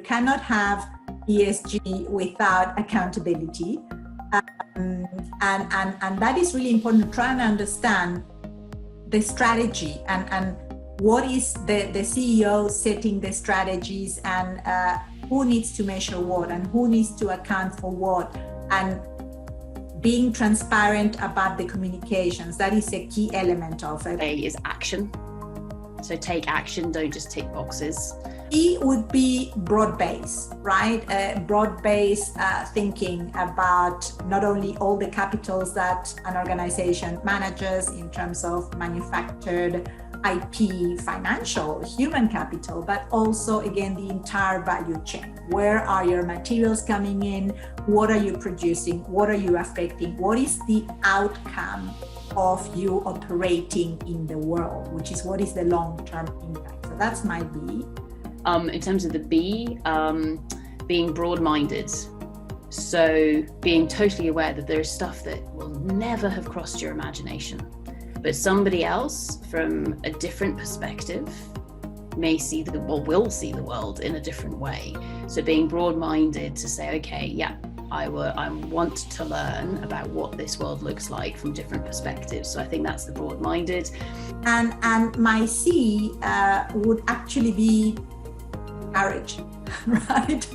cannot have ESG without accountability. And that is really important to try and understand the strategy and what is the CEO setting the strategies, and who needs to measure what and who needs to account for what, and being transparent about the communications. That is a key element of it. A is action. So take action, don't just tick boxes. E would be broad-based, right? Broad-based thinking about not only all the capitals that an organization manages in terms of manufactured IP, financial, human capital, but also, again, the entire value chain. Where are your materials coming in? What are you producing? What are you affecting? What is the outcome of you operating in the world, which is what is the long-term impact? So that's my B. In terms of the B, being broad-minded. So being totally aware that there is stuff that will never have crossed your imagination, but somebody else from a different perspective may see will see the world in a different way. So being broad-minded to say, okay, yeah, I want to learn about what this world looks like from different perspectives. So I think that's the broad-minded. And my C would actually be courage, right?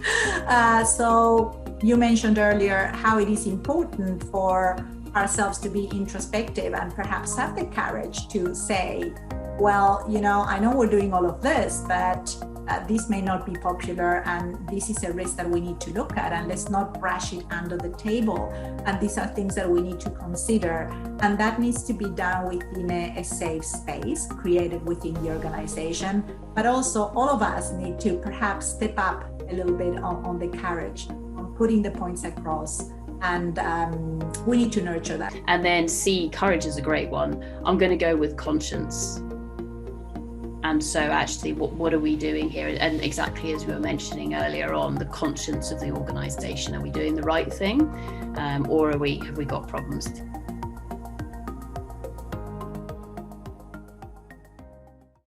So you mentioned earlier how it is important for ourselves to be introspective and perhaps have the courage to say, well, I know we're doing all of this, but this may not be popular, and this is a risk that we need to look at, and let's not brush it under the table. And these are things that we need to consider. And that needs to be done within a safe space created within the organization. But also all of us need to perhaps step up a little bit on the courage, on putting the points across. And we need to nurture that. And then C, courage is a great one. I'm going to go with conscience. And so actually, what are we doing here? And exactly as we were mentioning earlier on, the conscience of the organisation. Are we doing the right thing? Or have we got problems?